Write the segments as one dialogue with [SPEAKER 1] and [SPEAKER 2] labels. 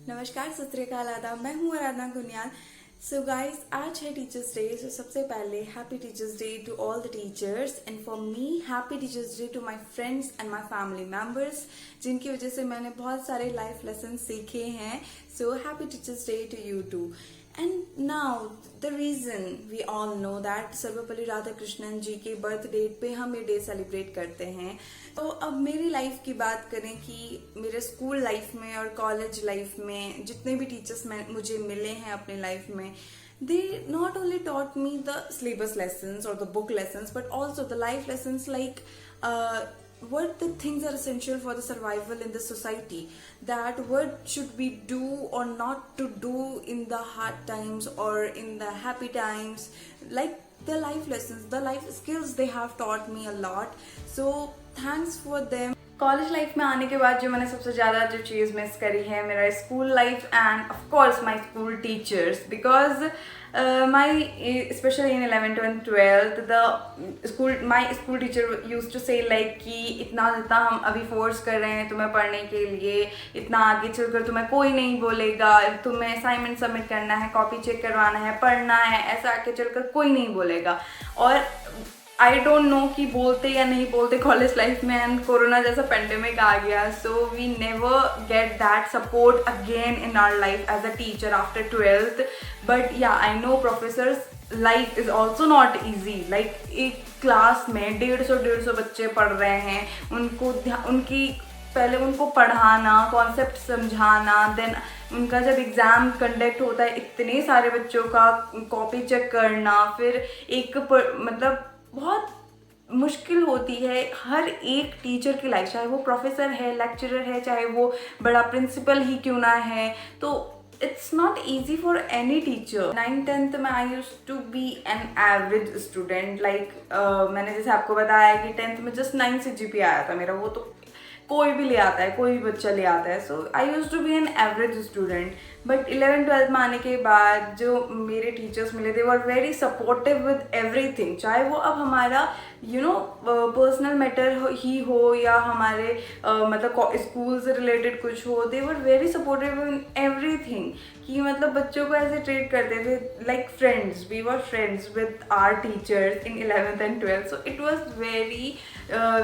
[SPEAKER 1] नमस्कार, सत श्री अकाल, आदाब। मैं हूँ आराधना गुनियाल। सो गाइस, आज है टीचर्स डे। सो सबसे पहले happy teachers day to all the teachers and for me happy teachers day to my friends and my family members, जिनकी वजह से मैंने बहुत सारे लाइफ लेसन सीखे हैं। So happy teachers day to you too. And now the reason we all know that Sarvepalli Radhakrishnan ji के birth date पे हम ये डे सेलिब्रेट करते हैं। तो अब मेरी लाइफ की बात करें कि मेरे स्कूल लाइफ में और कॉलेज लाइफ में जितने भी टीचर्स मुझे मिले हैं अपने लाइफ में, they not only taught me the syllabus lessons or the book lessons but also the life lessons like what the things are essential for the survival in the society, that what should we do or not to do in the hard times or in the happy times, like the life lessons, the life skills they have taught me a lot. So thanks for them. College life में आने के बाद जो मैंने सबसे ज़्यादा जो चीज़ miss करी है मेरा school life and of course my school teachers, because my specially in 11th and 12th my school teacher used to say like कि इतना जितना हम अभी फोर्स कर रहे हैं तुम्हें पढ़ने के लिए, इतना आगे चलकर तुम्हें कोई नहीं बोलेगा, तुम्हें असाइनमेंट सबमिट करना है, कॉपी चेक करवाना है, पढ़ना है, ऐसा आगे चलकर कोई नहीं बोलेगा। और आई डोंट नो कि बोलते या नहीं बोलते कॉलेज लाइफ में, एंड कोरोना जैसा पेंडेमिक आ गया, so we never get that support again in our life as a teacher after 12th। But yeah I know professors life is also not easy. Like एक class में 150 बच्चे पढ़ रहे हैं, पहले उनको पढ़ाना, कॉन्सेप्ट समझाना, देन उनका जब एग्ज़ाम कंडक्ट होता है इतने सारे बच्चों का कॉपी चेक करना, फिर मतलब बहुत मुश्किल होती है हर एक टीचर की लाइफ, चाहे वो प्रोफेसर है, लेक्चरर है, चाहे वो बड़ा प्रिंसिपल ही क्यों ना है। तो it's not easy for any teacher. 9th-10th में I used to be an average student. Like मैंने जैसे आपको बताया कि 10th में जस्ट 9 CGPA आया था मेरा, वो तो कोई भी ले आता है, कोई भी बच्चा ले आता है। So I used to be an average student. But 11th-12th में आने के बाद जो मेरे टीचर्स मिले, they were very supportive with everything, चाहे वो अब हमारा पर्सनल मैटर ही हो या हमारे मतलब स्कूल से रिलेटेड कुछ हो, they were very supportive in everything. कि मतलब बच्चों को ऐसे ट्रीट करते थे like friends. We were friends with our teachers in 11th and 12th। So it was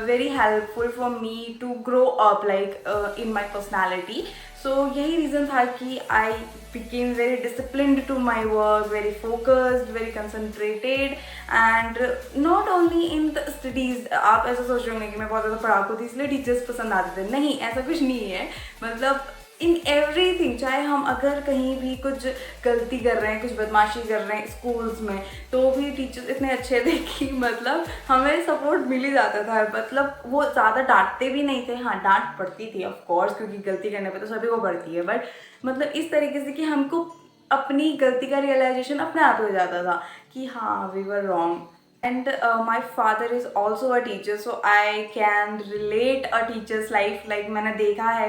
[SPEAKER 1] very helpful for me to grow up like in my personality. So यही reason था कि आई became very disciplined to my work, very focused, very concentrated, and not only in the studies। आप ऐसा सोच रहे होंगे कि मैं बहुत ज़्यादा पढ़ाकू थी इसलिए टीचर्स पसंद आते थे, नहीं, ऐसा कुछ नहीं है। मतलब इन एवरीथिंग, चाहे हम अगर कहीं भी कुछ गलती कर रहे हैं, कुछ बदमाशी कर रहे हैं स्कूल्स में, तो भी टीचर्स इतने अच्छे थे कि मतलब हमें सपोर्ट मिल ही जाता था। मतलब वो ज़्यादा डांटते भी नहीं थे, हाँ डांट पड़ती थी ऑफ कोर्स, क्योंकि गलती करने पे तो सभी को पड़ती है, बट मतलब इस तरीके से कि हमको अपनी गलती का रियलाइजेशन अपने आप हो जाता था कि हाँ we were wrong. And my father is also a teacher, so I can relate a teachers life. Like मैंने देखा है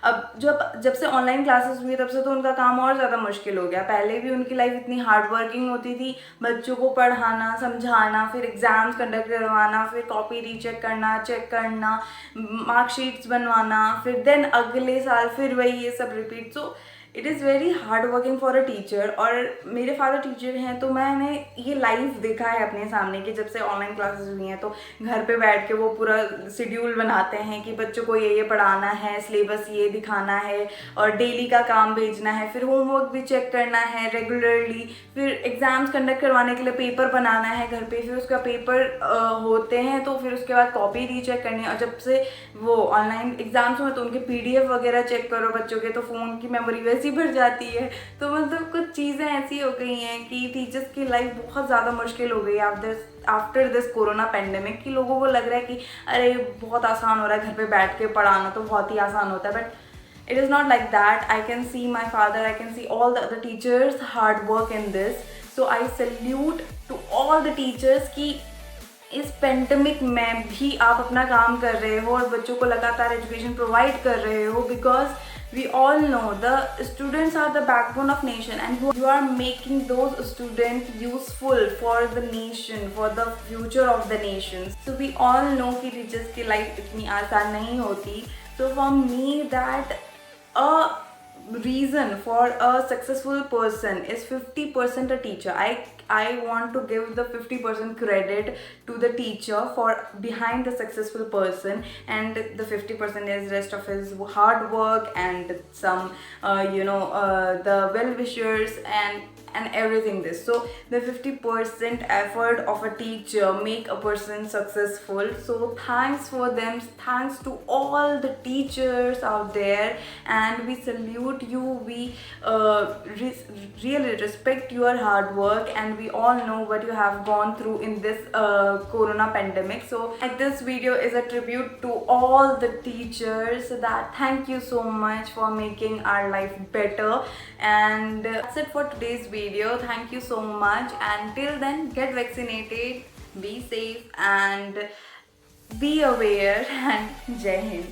[SPEAKER 1] अब जब से ऑनलाइन क्लासेस हुई तब से तो उनका काम और ज़्यादा मुश्किल हो गया। पहले भी उनकी लाइफ इतनी हार्ड वर्किंग होती थी, बच्चों को पढ़ाना, समझाना, फिर एग्ज़ाम्स कंडक्ट करवाना, फिर कॉपी रीचेक करना, चेक करना, मार्कशीट्स बनवाना, फिर देन अगले साल फिर वही ये सब repeat. So it is very hard working for a teacher. और मेरे फादर टीचर हैं, तो मैंने ये लाइव देखा है अपने सामने कि जब से ऑनलाइन क्लासेस हुई हैं तो घर पे बैठ के वो पूरा शेड्यूल बनाते हैं कि बच्चों को ये पढ़ाना है, सिलेबस ये दिखाना है, और डेली का काम भेजना है, फिर होमवर्क भी चेक करना है रेगुलरली, फिर एग्ज़ाम्स कंडक्ट करवाने के लिए पेपर बनाना है घर पे, फिर उसका पेपर होते हैं तो फिर उसके बाद कॉपी रीचेक करनी है। और जब से वो ऑनलाइन एग्ज़ाम्स हुए तो उनके PDF वगैरह चेक करो बच्चों के, तो फ़ोन की मेमोरी वैसी भर जाती है। तो मतलब कुछ चीज़ें ऐसी हो गई हैं कि टीचर्स की लाइफ बहुत ज़्यादा मुश्किल हो गई है आफ्टर दिस कोरोना पेंडेमिक। कि लोगों को लग रहा है कि अरे बहुत आसान हो रहा है, घर पे बैठ के पढ़ाना तो बहुत ही आसान होता है, but it is not like that. I can see my father, I can see all the other teachers hard work in this. So I salute to all the teachers कि इस पेंडेमिक में भी आप अपना काम कर रहे हो और बच्चों को लगातार एजुकेशन प्रोवाइड कर रहे हो, because we all know the students are the backbone of nation, and you are making those students useful for the nation, for the future of the nation. So we all know कि teachers की life इतनी आसान नहीं होती. So for me that a reason for a successful person is 50% a teacher. I want to give the 50% credit to the teacher for behind the successful person, and the 50% is rest of his hard work and some the well wishers and everything this. So the 50% effort of a teacher make a person successful. So thanks for them, thanks to all the teachers out there, and we salute you. We really respect your hard work, and we all know what you have gone through in this corona pandemic. So like this video is a tribute to all the teachers, that thank you so much for making our life better. And that's it for today's video. Thank you so much, and till then, get vaccinated, be safe, and be aware, and Jai Hind.